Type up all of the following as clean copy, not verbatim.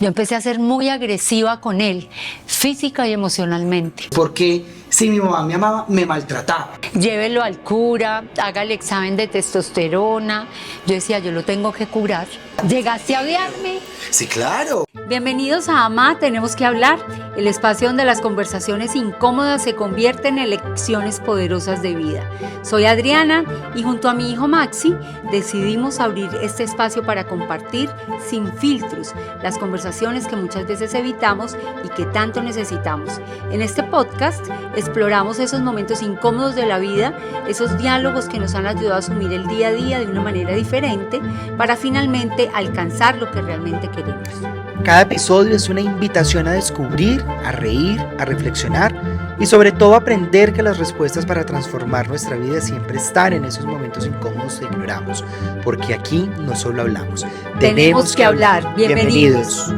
Yo empecé a ser muy agresiva con él, física y emocionalmente. Porque si mi mamá me amaba, me maltrataba. Llévelo al cura, haga el examen de testosterona. Yo decía, yo lo tengo que curar. ¿Llegaste a odiarme? Sí, claro. Bienvenidos a Amá Tenemos que Hablar, el espacio donde las conversaciones incómodas se convierten en lecciones poderosas de vida. Soy Adriana y junto a mi hijo Maxi decidimos abrir este espacio para compartir sin filtros las conversaciones que muchas veces evitamos y que tanto necesitamos. En este podcast exploramos esos momentos incómodos de la vida, esos diálogos que nos han ayudado a asumir el día a día de una manera diferente para finalmente alcanzar lo que realmente queremos. Cada episodio es una invitación a descubrir, a reír, a reflexionar y sobre todo a aprender que las respuestas para transformar nuestra vida siempre están en esos momentos incómodos que ignoramos, porque aquí no solo hablamos, tenemos que hablar. Bienvenidos.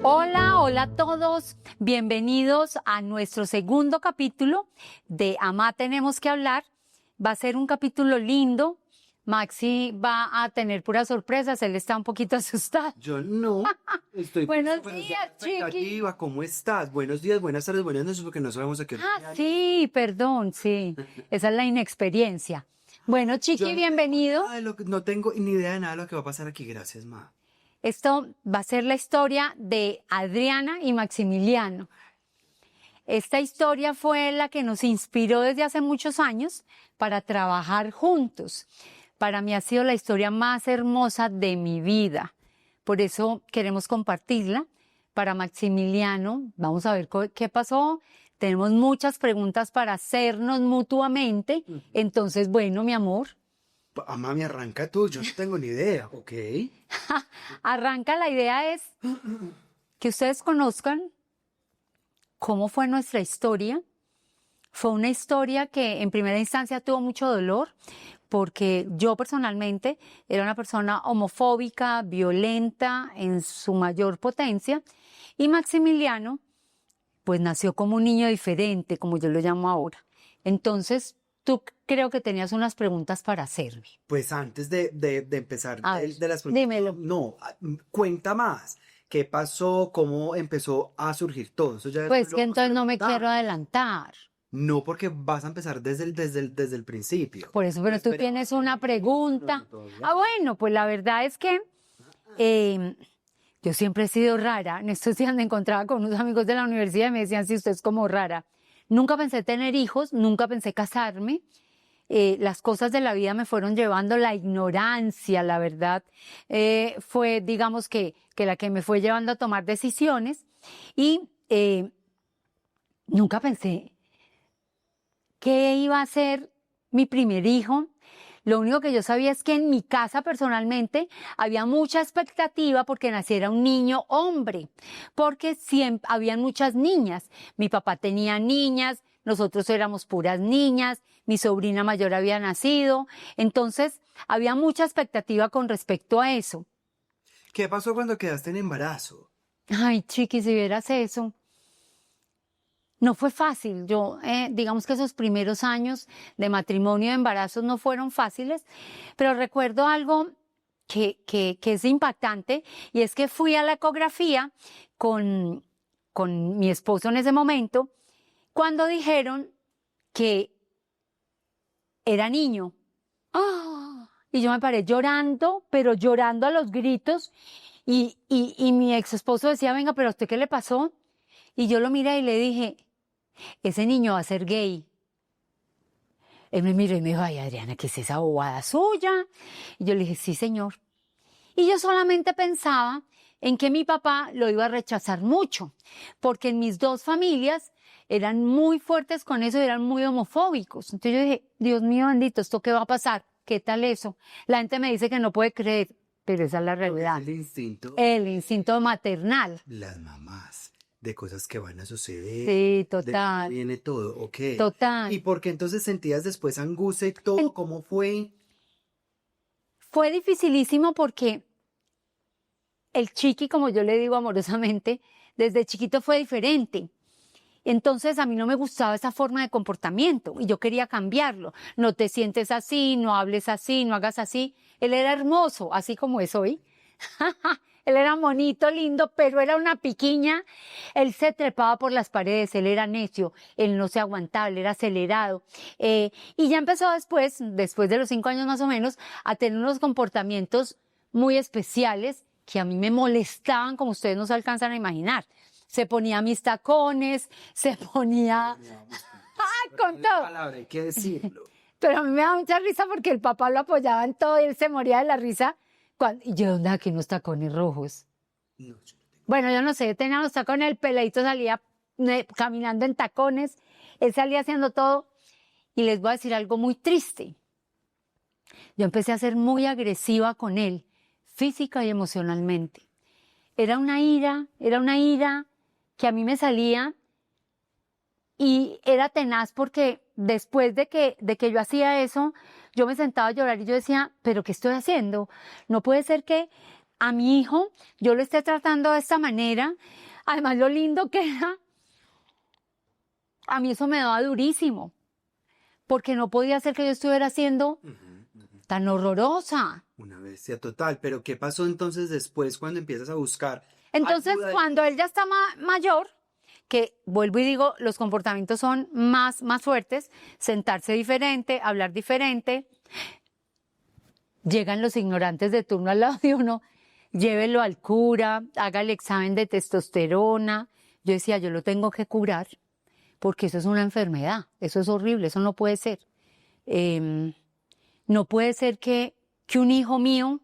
Hola a todos, bienvenidos a nuestro segundo capítulo de Amá Tenemos que Hablar. Va a ser un capítulo lindo. Maxi va a tener puras sorpresas, él está un poquito asustado. Yo no, estoy Buenos días, Chiqui. ¿Cómo estás? Buenos días, buenas tardes, buenas noches, porque no sabemos a qué hora. Sí, perdón, sí, esa es la inexperiencia. Bueno, Chiqui, bienvenido. No tengo ni idea de nada de lo que va a pasar aquí, gracias, ma. Esto va a ser la historia de Adriana y Maximiliano. Esta historia fue la que nos inspiró desde hace muchos años para trabajar juntos. Para mí ha sido la historia más hermosa de mi vida. Por eso queremos compartirla. Para Maximiliano, vamos a ver qué pasó. Tenemos muchas preguntas para hacernos mutuamente. Entonces, bueno, mi amor. Mami, arranca tú, yo no tengo ni idea, ¿ok? Arranca, la idea es que ustedes conozcan cómo fue nuestra historia. Fue una historia que en primera instancia tuvo mucho dolor, porque yo personalmente era una persona homofóbica, violenta en su mayor potencia, y Maximiliano pues nació como un niño diferente, como yo lo llamo ahora. Entonces, tú creo que tenías unas preguntas para hacerme. Pues antes de empezar de las preguntas, dímelo. No, cuenta más. ¿Qué pasó? ¿Cómo empezó a surgir todo? Eso ya Pues que entonces no me quiero adelantar. No, porque vas a empezar desde el principio. Por eso, pero tú tienes una pregunta. Bueno, pues la verdad es que yo siempre he sido rara. En estos días me encontraba con unos amigos de la universidad y me decían, sí, usted es como rara. Nunca pensé tener hijos, nunca pensé casarme. Las cosas de la vida me fueron llevando, la ignorancia, la verdad, fue, digamos que la que me fue llevando a tomar decisiones. Y nunca pensé que iba a ser mi primer hijo. Lo único que yo sabía es que en mi casa personalmente había mucha expectativa porque naciera un niño hombre, porque siempre habían muchas niñas. Mi papá tenía niñas, nosotros éramos puras niñas, mi sobrina mayor había nacido, entonces había mucha expectativa con respecto a eso. ¿Qué pasó cuando quedaste en embarazo? Ay, Chiqui, si vieras eso. No fue fácil. Yo, digamos que esos primeros años de matrimonio y de embarazos no fueron fáciles, pero recuerdo algo que es impactante, y es que fui a la ecografía con mi esposo en ese momento, cuando dijeron que era niño. ¡Ah! Y yo me paré llorando, pero llorando a los gritos, y mi ex esposo decía, venga, pero ¿a usted qué le pasó? Y yo lo miré y le dije, ese niño va a ser gay. Él me miró y me dijo, ay, Adriana, ¿qué es esa bobada suya? Y yo le dije, sí, señor. Y yo solamente pensaba en que mi papá lo iba a rechazar mucho, porque en mis dos familias eran muy fuertes con eso, eran muy homofóbicos. Entonces yo dije, Dios mío bendito, ¿esto qué va a pasar? ¿Qué tal eso? La gente me dice que no puede creer, pero esa es la realidad. El instinto maternal. Las mamás, de cosas que van a suceder. Sí, total. Viene todo, ok. Total. ¿Y por qué entonces sentías después angustia y todo? ¿Cómo fue? Fue dificilísimo porque el Chiqui, como yo le digo amorosamente, desde chiquito fue diferente. Entonces a mí no me gustaba esa forma de comportamiento y yo quería cambiarlo. No te sientes así, no hables así, no hagas así. Él era hermoso, así como es hoy. Él era bonito, lindo, pero era una piquiña. Él se trepaba por las paredes, él era necio, él no se aguantaba, él era acelerado. Y ya empezó después de los 5 años más o menos, a tener unos comportamientos muy especiales que a mí me molestaban, como ustedes no se alcanzan a imaginar. Se ponía mis tacones, se ponía... ¡Ay, con todo! Palabra, hay que decirlo. Pero a mí me da mucha risa porque el papá lo apoyaba en todo y él se moría de la risa. Y yo, ¿dónde aquí unos tacones rojos? No, Bueno, yo no sé, yo tenía los tacones, el peladito salía caminando en tacones, él salía haciendo todo. Y les voy a decir algo muy triste. Yo empecé a ser muy agresiva con él, física y emocionalmente. Era una ira que a mí me salía y era tenaz porque después de que yo hacía eso, yo me sentaba a llorar y yo decía, ¿pero qué estoy haciendo? No puede ser que a mi hijo yo lo esté tratando de esta manera. Además, lo lindo que era, a mí eso me daba durísimo, porque no podía ser que yo estuviera siendo tan horrorosa. Una bestia total. Pero ¿qué pasó entonces después cuando empiezas a buscar? Entonces, ayuda? cuando él ya está mayor, que vuelvo y digo, los comportamientos son más fuertes, sentarse diferente, hablar diferente, llegan los ignorantes de turno al lado de uno, llévelo al cura, haga el examen de testosterona. Yo decía, yo lo tengo que curar, porque eso es una enfermedad, eso es horrible, eso no puede ser. No puede ser que un hijo mío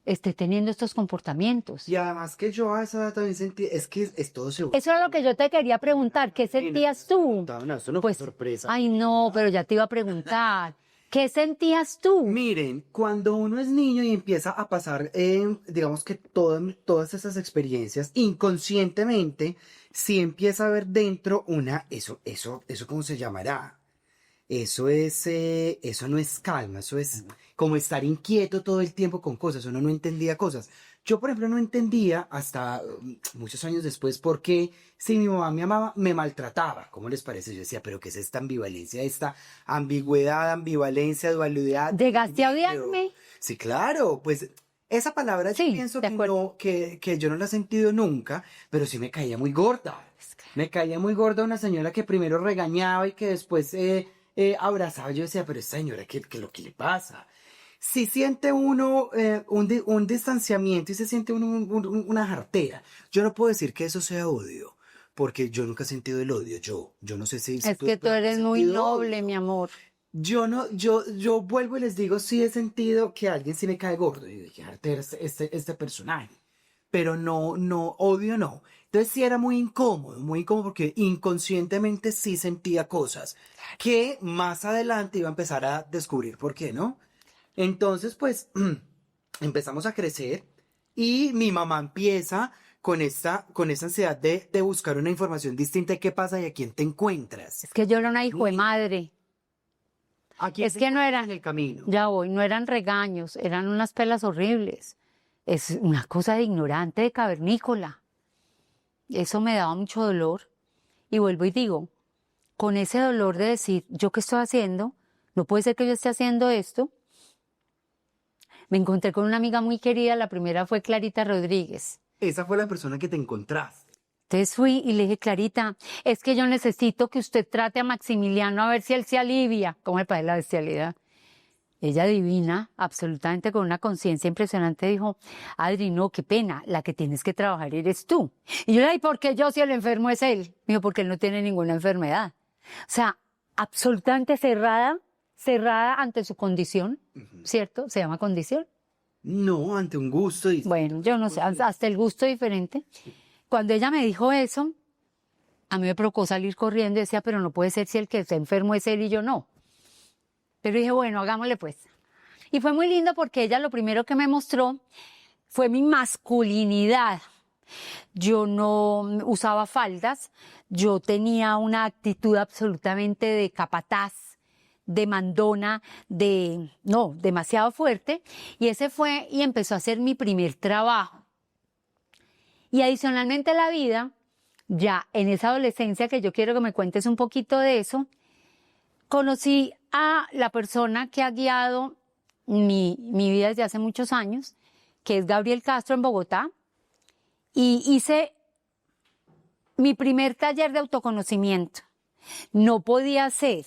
esté teniendo estos comportamientos. Y además que yo a esa edad también sentí, es que es todo seguro. Eso era lo que yo te quería preguntar, ¿qué sentías tú? No, eso no Pues, fue sorpresa. ay no, pero ya te iba a preguntar, ¿qué sentías tú? Miren, cuando uno es niño y empieza a pasar, digamos que todas esas experiencias, inconscientemente, sí empieza a ver dentro eso ¿cómo se llamará? Eso no es calma, eso es como estar inquieto todo el tiempo con cosas, uno no entendía cosas. Yo, por ejemplo, no entendía hasta muchos años después por qué si mi mamá me amaba, me maltrataba. ¿Cómo les parece? Yo decía, pero ¿qué es esta ambivalencia, esta ambigüedad, ambivalencia, dualidad? ¿Llegaste a odiarme? Sí, claro, pues esa palabra yo Sí, pienso de que, acuerdo. que yo no la he sentido nunca, pero sí me caía muy gorda. Me caía muy gorda una señora que primero regañaba y que después abrazaba. Yo decía, pero esta señora, ¿qué lo que le pasa? Si siente uno un distanciamiento y se siente uno una jartera, yo no puedo decir que eso sea odio, porque yo nunca he sentido el odio. Yo no sé si Es que tú eres muy sentido noble, odio. mi amor. Yo vuelvo y les digo, sí he sentido que alguien sí me cae gordo. Y dije, jartera este personaje. Pero no, odio no. Entonces sí era muy incómodo porque inconscientemente sí sentía cosas que más adelante iba a empezar a descubrir por qué, ¿no? Entonces, pues, empezamos a crecer y mi mamá empieza con esta ansiedad de buscar una información distinta de qué pasa y a quién te encuentras. Es que yo era una hijo de madre. ¿A quién Es te que no encuentras eran, en el camino? ya voy, no eran regaños, eran unas pelas horribles. Es una cosa de ignorante, de cavernícola. Eso me daba mucho dolor. Y vuelvo y digo, con ese dolor de decir, ¿yo qué estoy haciendo? No puede ser que yo esté haciendo esto. Me encontré con una amiga muy querida, la primera fue Clarita Rodríguez. Esa fue la persona que te encontraste. Entonces fui y le dije, Clarita, es que yo necesito que usted trate a Maximiliano a ver si él se alivia. ¿Cómo me parece la bestialidad? Ella divina, absolutamente con una conciencia impresionante, dijo, Adri, no, qué pena, la que tienes que trabajar eres tú. Y yo le dije, ¿por qué yo si el enfermo es él? Me dijo, porque él no tiene ninguna enfermedad. O sea, absolutamente cerrada ante su condición, ¿cierto? ¿Se llama condición? No, ante un gusto. Bueno, yo no sé, hasta el gusto diferente. Cuando ella me dijo eso, a mí me provocó salir corriendo y decía, pero no puede ser si el que está enfermo es él y yo no. Pero dije, bueno, hagámosle pues. Y fue muy lindo porque ella lo primero que me mostró fue mi masculinidad. Yo no usaba faldas, yo tenía una actitud absolutamente de capataz, de mandona, demasiado fuerte. Y ese fue y empezó a ser mi primer trabajo. Y adicionalmente la vida, ya en esa adolescencia que yo quiero que me cuentes un poquito de eso, conocí a la persona que ha guiado mi vida desde hace muchos años, que es Gabriel Castro en Bogotá, y hice mi primer taller de autoconocimiento. No podía ser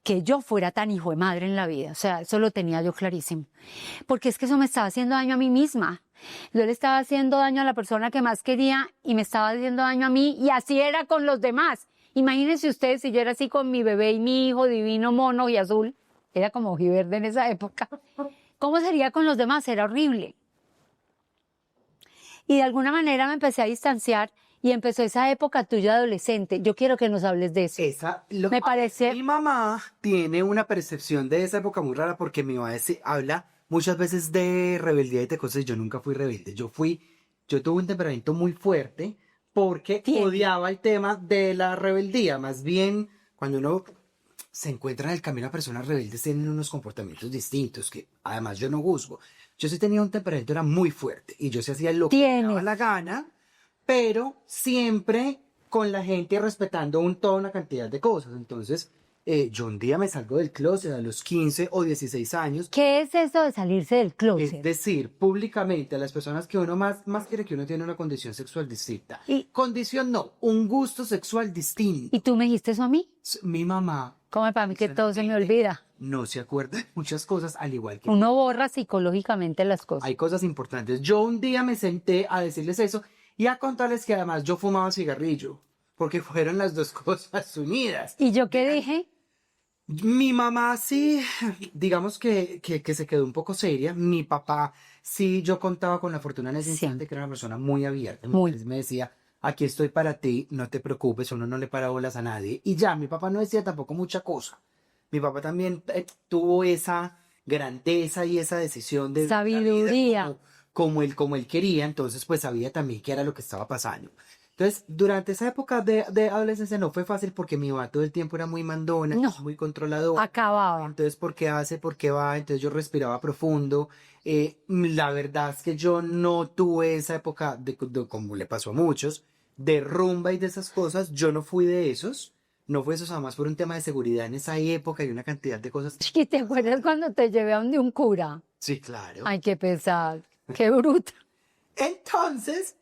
que yo fuera tan hijo de madre en la vida, o sea, eso lo tenía yo clarísimo, porque es que eso me estaba haciendo daño a mí misma. Yo le estaba haciendo daño a la persona que más quería y me estaba haciendo daño a mí, y así era con los demás. Imagínense ustedes si yo era así con mi bebé y mi hijo divino, mono y azul, era como ojiverde en esa época. ¿Cómo sería con los demás? Era horrible. Y de alguna manera me empecé a distanciar y empezó esa época tuya adolescente. Yo quiero que nos hables de eso. Me parece... Mi mamá tiene una percepción de esa época muy rara porque mi mamá habla muchas veces de rebeldía y de cosas y yo nunca fui rebelde. Yo tuve un temperamento muy fuerte porque odiaba el tema de la rebeldía. Más bien, cuando uno se encuentra en el camino a personas rebeldes tienen unos comportamientos distintos que además yo no juzgo. Yo sí tenía un temperamento, era muy fuerte y yo sí hacía lo que me daba la gana, pero siempre con la gente respetando toda una cantidad de cosas. Entonces, yo un día me salgo del closet a los 15 o 16 años. ¿Qué es eso de salirse del closet? Es decir, públicamente a las personas que uno más quiere, que uno tiene una condición sexual distinta. Condición no, un gusto sexual distinto. ¿Y tú me dijiste eso a mí? Mi mamá. Como para mí que todo se me olvida. No se acuerda de muchas cosas, al igual que... Uno borra psicológicamente las cosas. Hay cosas importantes. Yo un día me senté a decirles eso y a contarles que además yo fumaba cigarrillo, porque fueron las dos cosas unidas. ¿Y yo qué dije? Mi mamá sí, digamos que se quedó un poco seria. Mi papá sí, yo contaba con la fortuna en ese instante que era una persona muy abierta. Me decía, aquí estoy para ti, no te preocupes, uno no le para bolas a nadie. Y ya, mi papá no decía tampoco mucha cosa. Mi papá también tuvo esa grandeza y esa decisión de sabiduría como él quería, entonces pues sabía también qué era lo que estaba pasando. Entonces, durante esa época de adolescencia no fue fácil porque mi mamá todo el tiempo era muy mandona, muy controladora. Acababa. Entonces, ¿por qué hace? ¿Por qué va? Entonces yo respiraba profundo. La verdad es que yo no tuve esa época, como le pasó a muchos, de rumba y de esas cosas. Yo no fui de esos. No fue eso, además por un tema de seguridad en esa época y una cantidad de cosas. ¿Y te acuerdas cuando te llevé a donde un cura? Sí, claro. Ay, qué pesado, qué bruto. Entonces,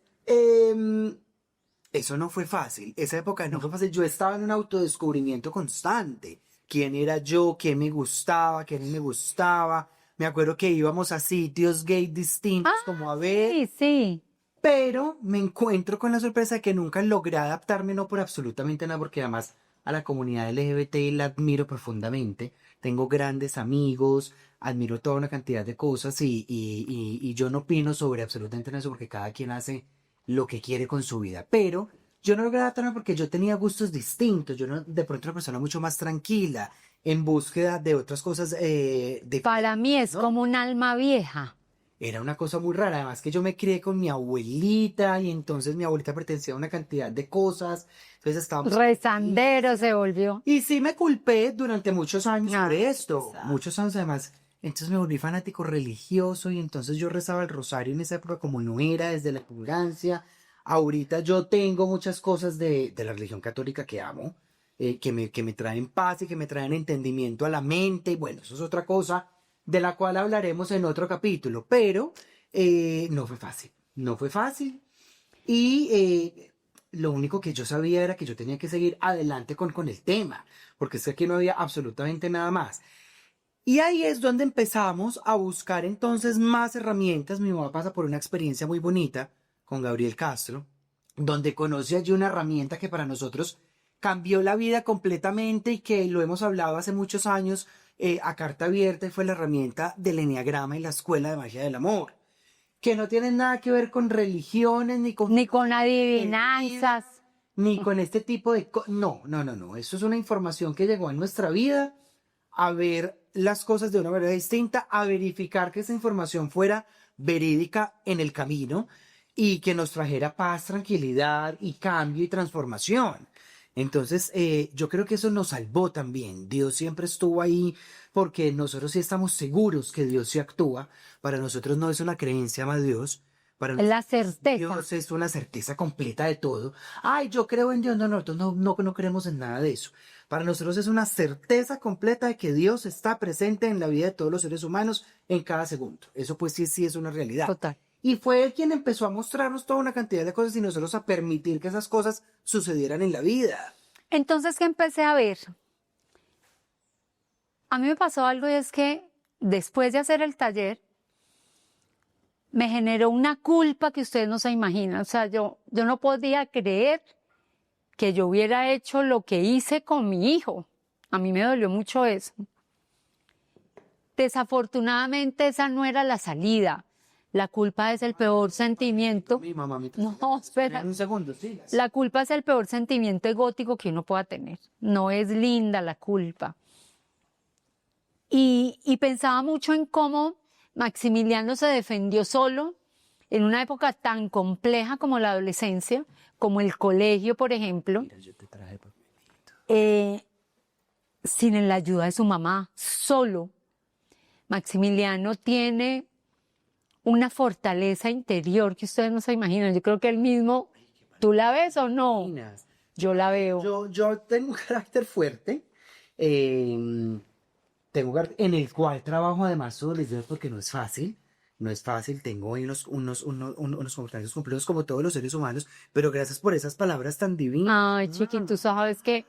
eso no fue fácil. Esa época no fue fácil. Yo estaba en un autodescubrimiento constante. ¿Quién era yo? ¿Quién me gustaba? ¿Quién no me gustaba? Me acuerdo que íbamos a sitios gay distintos, como a ver. Sí, sí. Pero me encuentro con la sorpresa de que nunca logré adaptarme, no por absolutamente nada, porque además a la comunidad LGBT la admiro profundamente. Tengo grandes amigos, admiro toda una cantidad de cosas y yo no opino sobre absolutamente nada porque cada quien hace lo que quiere con su vida. Pero yo no logré adaptarme porque yo tenía gustos distintos. Yo no, de pronto una persona mucho más tranquila, en búsqueda de otras cosas. Para mí es como un alma vieja. Era una cosa muy rara, además que yo me crié con mi abuelita y entonces mi abuelita pertenecía a una cantidad de cosas, entonces estábamos... Rezandero se volvió. Y sí me culpé durante muchos años de esto, muchos años además, entonces me volví fanático religioso y entonces yo rezaba el rosario en esa época como no era, desde la ignorancia. Ahorita yo tengo muchas cosas de la religión católica que amo, que me traen paz y que me traen entendimiento a la mente, y bueno, eso es otra cosa de la cual hablaremos en otro capítulo, pero no fue fácil y lo único que yo sabía era que yo tenía que seguir adelante con el tema, porque es que aquí no había absolutamente nada más. Y ahí es donde empezamos a buscar entonces más herramientas. Mi mamá pasa por una experiencia muy bonita con Gabriel Castro, donde conoce allí una herramienta que para nosotros cambió la vida completamente y que lo hemos hablado hace muchos años, a carta abierta, y fue la herramienta del Eneagrama y la Escuela de Magia del Amor, que no tienen nada que ver con religiones, ni con adivinanzas, ni con este tipo de cosas. No, eso es una información que llegó a nuestra vida, a ver las cosas de una manera distinta, a verificar que esa información fuera verídica en el camino y que nos trajera paz, tranquilidad y cambio y transformación. Entonces, yo creo que eso nos salvó también. Dios siempre estuvo ahí porque nosotros sí estamos seguros que Dios sí actúa. Para nosotros no es una creencia más Dios, Para Es la nosotros certeza. Dios es una certeza completa de todo. Ay, yo creo en Dios. No, nosotros no creemos en nada de eso. Para nosotros es una certeza completa de que Dios está presente en la vida de todos los seres humanos en cada segundo. Eso pues sí es una realidad. Total. Y fue él quien empezó a mostrarnos toda una cantidad de cosas y nosotros a permitir que esas cosas sucedieran en la vida. Entonces, ¿qué empecé a ver? A mí me pasó algo y es que después de hacer el taller, me generó una culpa que ustedes no se imaginan. O sea, yo no podía creer que yo hubiera hecho lo que hice con mi hijo. A mí me dolió mucho eso. Desafortunadamente, esa no era la salida. La culpa es el peor sentimiento. Mi mamá me No, espera. un segundo, sí. La culpa es el peor sentimiento egótico que uno pueda tener. No es linda la culpa. Y pensaba mucho en cómo Maximiliano se defendió solo en una época tan compleja como la adolescencia, como el colegio, por ejemplo, Mira, yo te traje papelito. sin la ayuda de su mamá, solo. Maximiliano tiene una fortaleza interior que ustedes no se imaginan. Yo creo que él mismo, ¿tú la ves o no? Yo la veo. Yo tengo un carácter fuerte, en el cual trabajo además todos los días porque no es fácil. No es fácil, tengo ahí unos comportamientos complejos como todos los seres humanos, pero gracias por esas palabras tan divinas. Ay, chiquín, tú sabes que...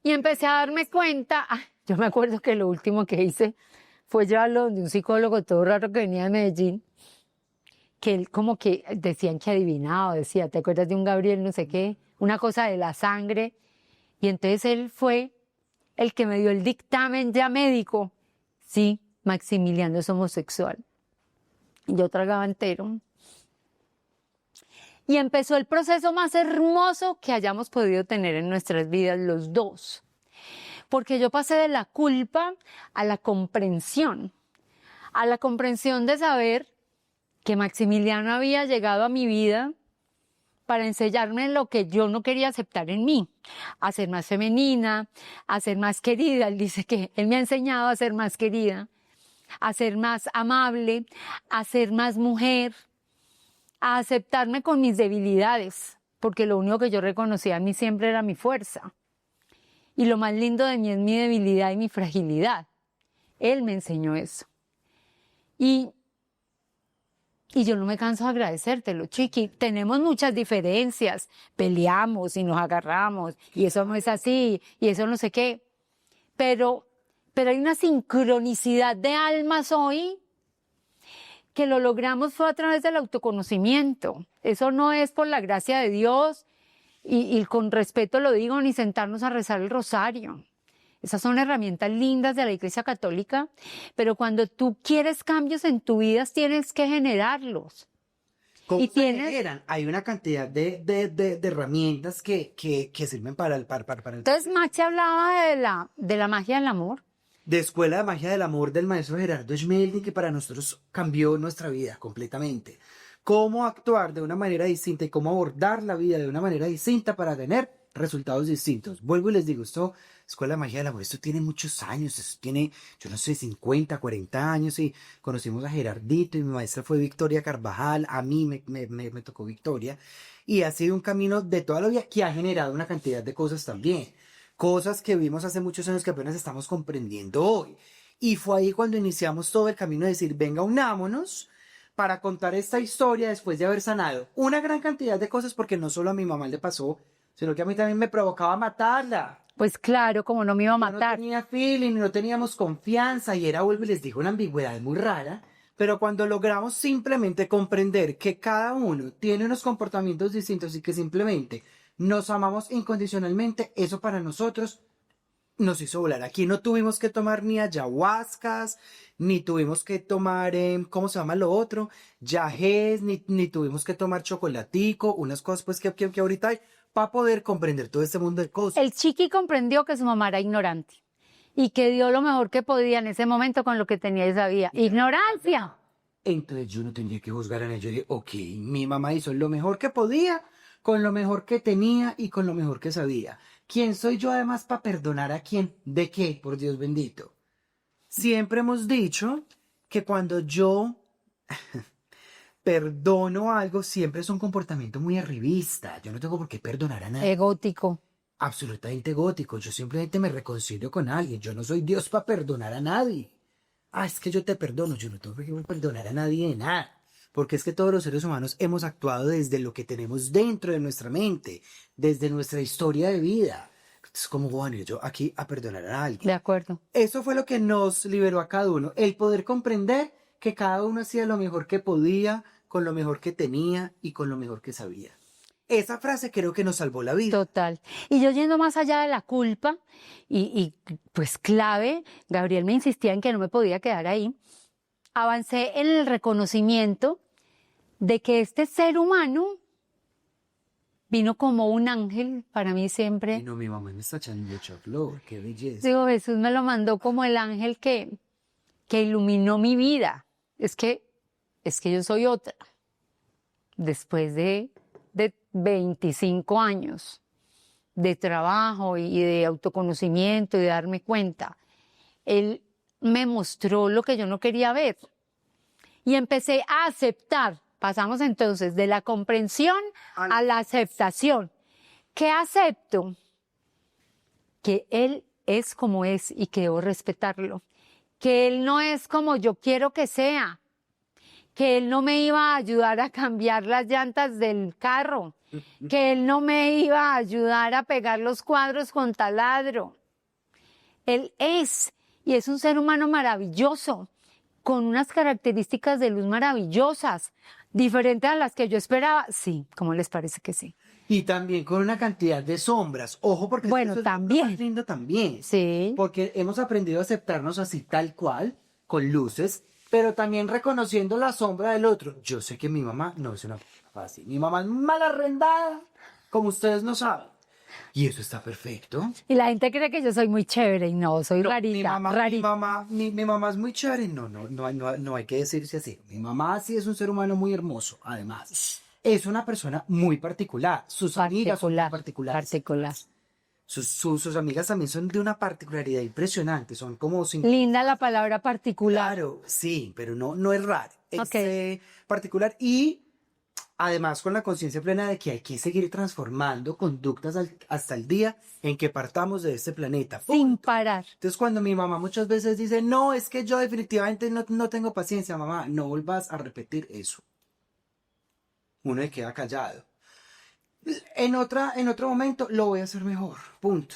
Y empecé a darme cuenta, yo me acuerdo que lo último que hice fue llevarlo donde un psicólogo todo raro que venía de Medellín, que él como que decían que adivinaba, decía, ¿te acuerdas de un Gabriel no sé qué? Una cosa de la sangre. Y entonces él fue el que me dio el dictamen ya médico. Sí, Maximiliano es homosexual. Y yo tragaba entero. Y empezó el proceso más hermoso que hayamos podido tener en nuestras vidas los dos. Porque yo pasé de la culpa a la comprensión de saber que Maximiliano había llegado a mi vida para enseñarme lo que yo no quería aceptar en mí, a ser más femenina, a ser más querida. Él dice que él me ha enseñado a ser más querida, a ser más amable, a ser más mujer, a aceptarme con mis debilidades, porque lo único que yo reconocía a mí siempre era mi fuerza. Y lo más lindo de mí es mi debilidad y mi fragilidad. Él me enseñó eso. Y yo no me canso de agradecértelo, Chiqui. Tenemos muchas diferencias, peleamos y nos agarramos, y eso no es así, y eso no sé qué. Pero hay una sincronicidad de almas hoy que lo logramos fue a través del autoconocimiento. Eso no es por la gracia de Dios, y con respeto lo digo, ni sentarnos a rezar el rosario. Esas son herramientas lindas de la Iglesia Católica, pero cuando tú quieres cambios en tu vida, tienes que generarlos. ¿Cómo Y se tienes- generan? Hay una cantidad de herramientas que sirven para el Entonces, Maxi hablaba de la magia del amor. de Escuela de Magia del Amor del maestro Gerardo Schmeldi, que para nosotros cambió nuestra vida completamente. Cómo actuar de una manera distinta y cómo abordar la vida de una manera distinta para tener resultados distintos. Vuelvo y les digo, Escuela de Magia del Amor, esto tiene muchos años, esto tiene, yo no sé, 50, 40 años, y conocimos a Gerardito y mi maestra fue Victoria Carvajal, a mí me tocó Victoria, y ha sido un camino de toda la vida que ha generado una cantidad de cosas también. Cosas que vimos hace muchos años que apenas estamos comprendiendo hoy. Y fue ahí cuando iniciamos todo el camino de decir, venga, unámonos para contar esta historia después de haber sanado una gran cantidad de cosas, porque no solo a mi mamá le pasó, sino que a mí también me provocaba matarla. Pues claro, como no me iba a Yo no matar. tenía feeling, no teníamos confianza, y era, vuelvo y les digo, una ambigüedad muy rara. Pero cuando logramos simplemente comprender que cada uno tiene unos comportamientos distintos y que simplemente nos amamos incondicionalmente, eso para nosotros nos hizo volar. Aquí no tuvimos que tomar ni ayahuascas, ni tuvimos que tomar, ¿cómo se llama lo otro? Yagés, ni tuvimos que tomar chocolatico, unas cosas pues que ahorita hay, para poder comprender todo este mundo de cosas. El Chiqui comprendió que su mamá era ignorante y que dio lo mejor que podía en ese momento con lo que tenía y sabía. ¡Ignorancia! Entonces yo no tenía que juzgar a nadie. Yo dije, ok, mi mamá hizo lo mejor que podía, con lo mejor que tenía y con lo mejor que sabía. ¿Quién soy yo además para perdonar a quién? ¿De qué? Por Dios bendito. Siempre hemos dicho que cuando yo perdono algo, siempre es un comportamiento muy arribista. Yo no tengo por qué perdonar a nadie. Egótico. Absolutamente gótico. Yo simplemente me reconcilio con alguien. Yo no soy Dios para perdonar a nadie. Ah, es que yo te perdono. Yo no tengo que perdonar a nadie de nada. Porque es que todos los seres humanos hemos actuado desde lo que tenemos dentro de nuestra mente, desde nuestra historia de vida. Es como, bueno, yo aquí a perdonar a alguien. De acuerdo. Eso fue lo que nos liberó a cada uno. El poder comprender que cada uno hacía lo mejor que podía, con lo mejor que tenía y con lo mejor que sabía. Esa frase creo que nos salvó la vida. Total. Y yo yendo más allá de la culpa, pues clave, Gabriel me insistía en que no me podía quedar ahí, avancé en el reconocimiento de que este ser humano vino como un ángel para mí siempre. Y no, mi mamá me está echando mucha flor, qué belleza. Digo, Jesús me lo mandó como el ángel que iluminó mi vida. Es que yo soy otra. Después de 25 años de trabajo y de autoconocimiento y de darme cuenta, él me mostró lo que yo no quería ver. Y empecé a aceptar. Pasamos entonces de la comprensión a la aceptación. ¿Qué acepto? Que él es como es y que debo respetarlo. Que él no es como yo quiero que sea. Que él no me iba a ayudar a cambiar las llantas del carro. Que él no me iba a ayudar a pegar los cuadros con taladro. Él es, y es un ser humano maravilloso, con unas características de luz maravillosas, diferentes a las que yo esperaba. Sí, ¿cómo les parece que sí? Y también con una cantidad de sombras. Ojo, porque Bueno, eso es también. lo más lindo también. Sí. Porque hemos aprendido a aceptarnos así tal cual, con luces, pero también reconociendo la sombra del otro. Yo sé que mi mamá no es una persona fácil. Mi mamá es mal arrendada, como ustedes no saben. Y eso está perfecto. Y la gente cree que yo soy muy chévere y no, soy No, rarita, mi rarita. mamá es muy chévere. No hay que decirse así. Mi mamá sí es un ser humano muy hermoso, además. Es una persona muy particular. Sus amigas son muy particulares. Particular. Sus amigas también son de una particularidad impresionante. Son como... Linda la palabra particular. Claro, sí, pero no es raro. Es Ok. particular y además con la conciencia plena de que hay que seguir transformando conductas hasta el día en que partamos de este planeta. Sin parar. Entonces cuando mi mamá muchas veces dice, no, es que yo definitivamente no tengo paciencia, mamá, no vuelvas a repetir eso. Uno se queda callado. En otro momento lo voy a hacer mejor, punto.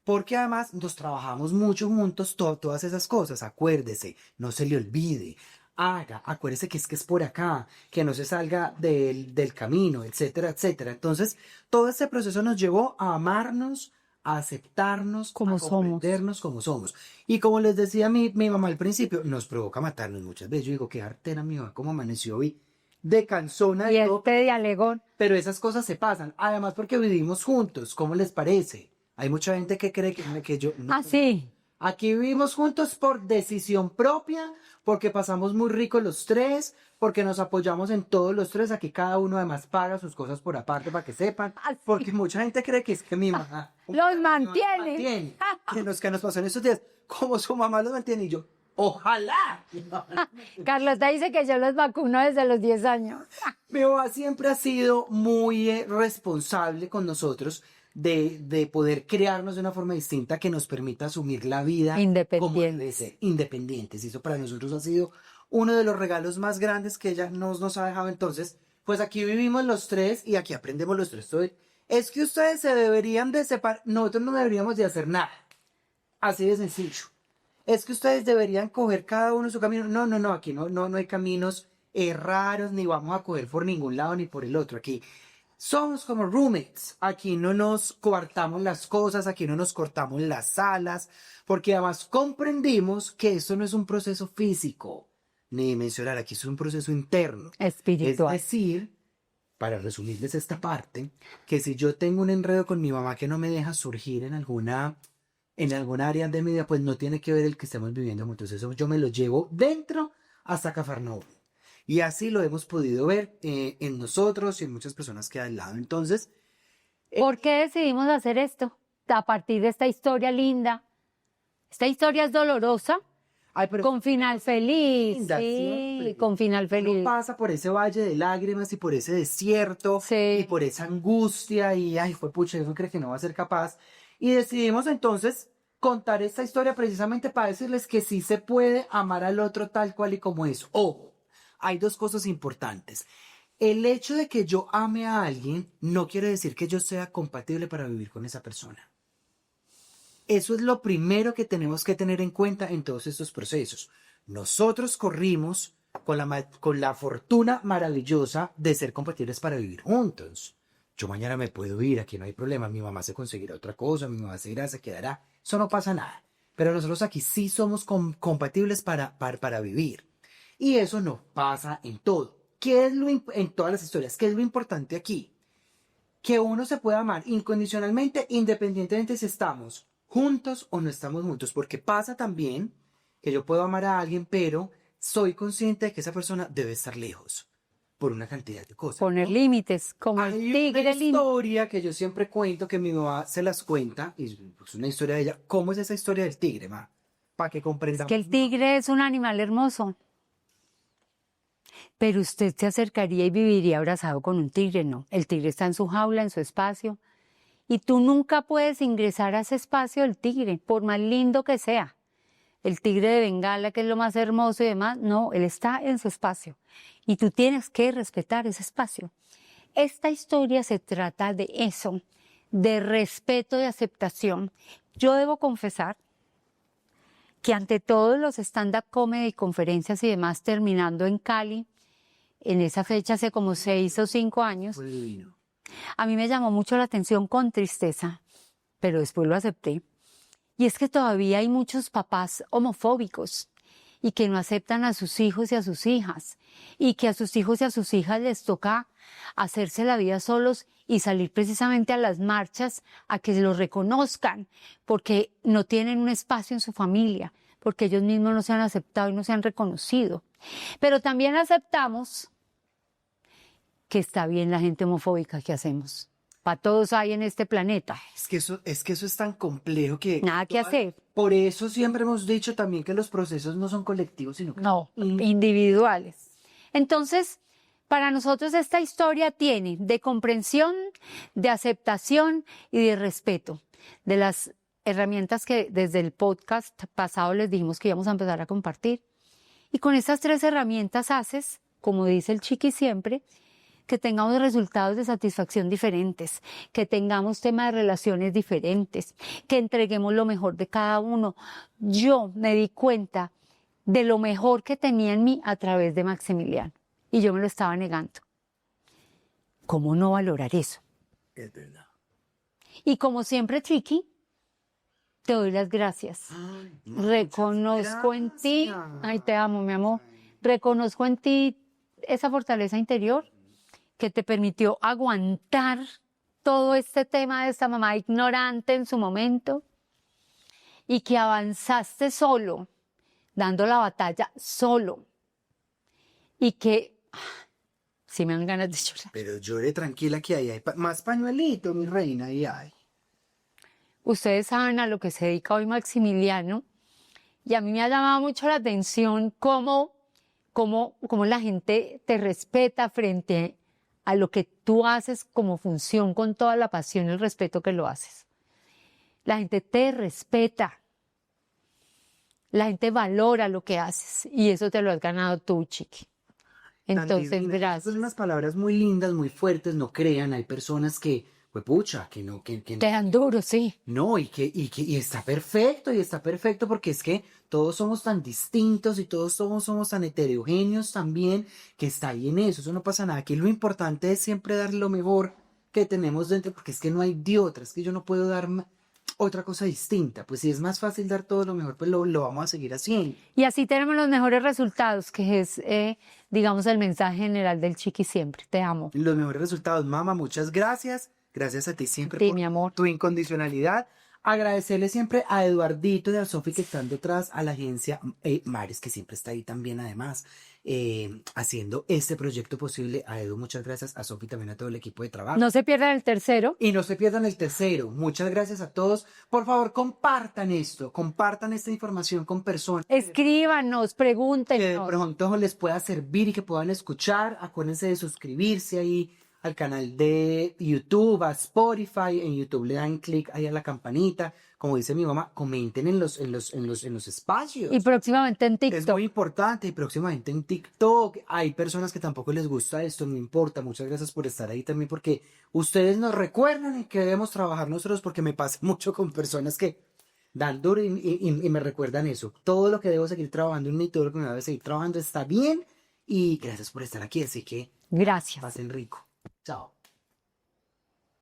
Porque además nos trabajamos mucho juntos, todas esas cosas, acuérdese, no se le olvide, acuérdese que es por acá, que no se salga del camino, etcétera, etcétera. Entonces, todo este proceso nos llevó a amarnos, a aceptarnos, Como a comprendernos como somos. Y como les decía mi mamá al principio, nos provoca matarnos muchas veces. Yo digo, qué artera mi mamá, cómo amaneció hoy, de cansona Y y todo. de alegón. Pero esas cosas se pasan. Además, porque vivimos juntos. ¿Cómo les parece? Hay mucha gente que cree que yo... No. Ah, sí. Aquí vivimos juntos por decisión propia, porque pasamos muy rico los tres, porque nos apoyamos en todos los tres. Aquí cada uno además paga sus cosas por aparte para que sepan. Ah, sí. Porque mucha gente cree que es que mi mamá... Los mantiene. Que nos pasó en estos días. Como su mamá los mantiene y yo... ¡Ojalá! Carlota dice que yo los vacuno desde los 10 años. Mi mamá siempre ha sido muy responsable con nosotros de poder crearnos de una forma distinta que nos permita asumir la vida como debe ser, independientes. Y eso para nosotros ha sido uno de los regalos más grandes que ella nos ha dejado. Entonces, pues aquí vivimos los tres y aquí aprendemos los tres. Es que ustedes se deberían de separar, nosotros no deberíamos de hacer nada. Así de sencillo. Es que ustedes deberían coger cada uno su camino. No, aquí no hay caminos raros, ni vamos a coger por ningún lado ni por el otro. Aquí somos como roommates. Aquí no nos coartamos las cosas, aquí no nos cortamos las alas, porque además comprendimos que esto no es un proceso físico, ni dimensional, aquí es un proceso interno. Espiritual. Es decir, para resumirles esta parte, que si yo tengo un enredo con mi mamá que no me deja surgir en alguna área de mi vida, pues no tiene que ver el que estemos viviendo juntos. Eso yo me lo llevo dentro hasta Cafarnaúm. Y así lo hemos podido ver en nosotros y en muchas personas que hay al lado. Entonces, ¿por qué decidimos hacer esto? A partir de esta historia linda. Esta historia es dolorosa. Ay, pero Con final feliz, linda, sí, siempre. con final Uno feliz. pasa por ese valle de lágrimas y por ese desierto y Sí. por esa angustia y, ay, fue pucha, yo creo que no va a ser capaz. Y decidimos entonces contar esta historia precisamente para decirles que sí se puede amar al otro tal cual y como es. Ojo, hay dos cosas importantes. El hecho de que yo ame a alguien no quiere decir que yo sea compatible para vivir con esa persona. Eso es lo primero que tenemos que tener en cuenta en todos estos procesos. Nosotros corrimos con la fortuna maravillosa de ser compatibles para vivir juntos. Yo mañana me puedo ir, aquí no hay problema, mi mamá se conseguirá otra cosa, mi mamá se irá, se quedará, eso no pasa nada. Pero nosotros aquí sí somos compatibles para vivir. Y eso no pasa en todo. ¿Qué es en todas las historias? ¿Qué es lo importante aquí? Que uno se pueda amar incondicionalmente, independientemente si estamos juntos o no estamos juntos, porque pasa también que yo puedo amar a alguien, pero soy consciente de que esa persona debe estar lejos por una cantidad de cosas. Poner ¿no? límites, como el Hay una tigre lindo. historia que yo siempre cuento, que mi mamá se las cuenta, y es una historia de ella. ¿Cómo es esa historia del tigre, ma? Para que comprendamos. Que el tigre es un animal hermoso. Pero usted se acercaría y viviría abrazado con un tigre, no. El tigre está en su jaula, en su espacio. Y tú nunca puedes ingresar a ese espacio del tigre, por más lindo que sea. El tigre de Bengala, que es lo más hermoso y demás, no, él está en su espacio. Y tú tienes que respetar ese espacio. Esta historia se trata de eso, de respeto, de aceptación. Yo debo confesar que ante todos los stand-up comedy, conferencias y demás, terminando en Cali, en esa fecha hace como 6 o 5 años, Fue divino. a mí me llamó mucho la atención con tristeza, pero después lo acepté. Y es que todavía hay muchos papás homofóbicos y que no aceptan a sus hijos y a sus hijas, y que a sus hijos y a sus hijas les toca hacerse la vida solos y salir precisamente a las marchas a que los reconozcan, porque no tienen un espacio en su familia, porque ellos mismos no se han aceptado y no se han reconocido. Pero también aceptamos que está bien la gente homofóbica que hacemos. Para todos hay en este planeta. Es que eso es tan complejo que... Nada que hacer. Por eso siempre hemos dicho también que los procesos no son colectivos, sino que... No, individuales. Entonces, para nosotros esta historia tiene de comprensión, de aceptación y de respeto. De las herramientas que desde el podcast pasado les dijimos que íbamos a empezar a compartir. Y con estas 3 herramientas haces, como dice el Chiqui siempre, que tengamos resultados de satisfacción diferentes, que tengamos temas de relaciones diferentes, que entreguemos lo mejor de cada uno. Yo me di cuenta de lo mejor que tenía en mí a través de Maximiliano y yo me lo estaba negando. ¿Cómo no valorar eso? Es verdad. Y como siempre, Chiqui, te doy las gracias. Ay, no, Reconozco en ti, gracias. ay, te amo, mi amor, reconozco en ti esa fortaleza interior que te permitió aguantar todo este tema de esta mamá ignorante en su momento y que avanzaste solo, dando la batalla solo y que sí me dan ganas de llorar. Pero llore tranquila que ahí hay más pañuelito, mi reina, ahí hay. Ustedes saben a lo que se dedica hoy Maximiliano y a mí me ha llamado mucho la atención cómo la gente te respeta frente a lo que tú haces como función con toda la pasión y el respeto que lo haces. La gente te respeta, la gente valora lo que haces y eso te lo has ganado tú, Chiqui. Entonces, Tan divina. gracias. Son unas palabras muy lindas, muy fuertes, no crean, hay personas que, pues pucha, que no, que Te dan duro, sí. no, y está perfecto porque es que todos somos tan distintos y todos somos tan heterogéneos también, que está bien eso no pasa nada. Aquí lo importante es siempre dar lo mejor que tenemos dentro, porque es que no hay de otra, es que yo no puedo dar otra cosa distinta. Pues si es más fácil dar todo lo mejor, pues lo vamos a seguir haciendo. Y así tenemos los mejores resultados, que es, digamos, el mensaje general del Chiqui siempre. Te amo. Los mejores resultados, mamá, muchas gracias. Gracias a ti siempre Sí, por mi amor. tu incondicionalidad. Agradecerle siempre a Eduardito y a Sofi que están detrás, a la agencia Mares, que siempre está ahí también además. haciendo este proyecto posible. A Edu, muchas gracias. A Sofi también, a todo el equipo de trabajo. No se pierdan el tercero. Y no se pierdan el tercero. Muchas gracias a todos. Por favor, compartan esto, compartan esta información con personas Escríbanos, que de pregúntenos. pronto les pueda servir y que puedan escuchar. Acuérdense de suscribirse ahí al canal de YouTube, a Spotify. En YouTube le dan clic ahí a la campanita. Como dice mi mamá, comenten en los espacios. Y próximamente en Es TikTok. muy importante, y próximamente en TikTok. Hay personas que tampoco les gusta esto, no importa. Muchas gracias por estar ahí también, porque ustedes nos recuerdan en que debemos trabajar nosotros, porque me pasa mucho con personas que dan duro y me recuerdan eso. Todo lo que debo seguir trabajando en mí, todo lo que me debe seguir trabajando está bien, y gracias por estar aquí, así que Gracias. pasen rico. Chao.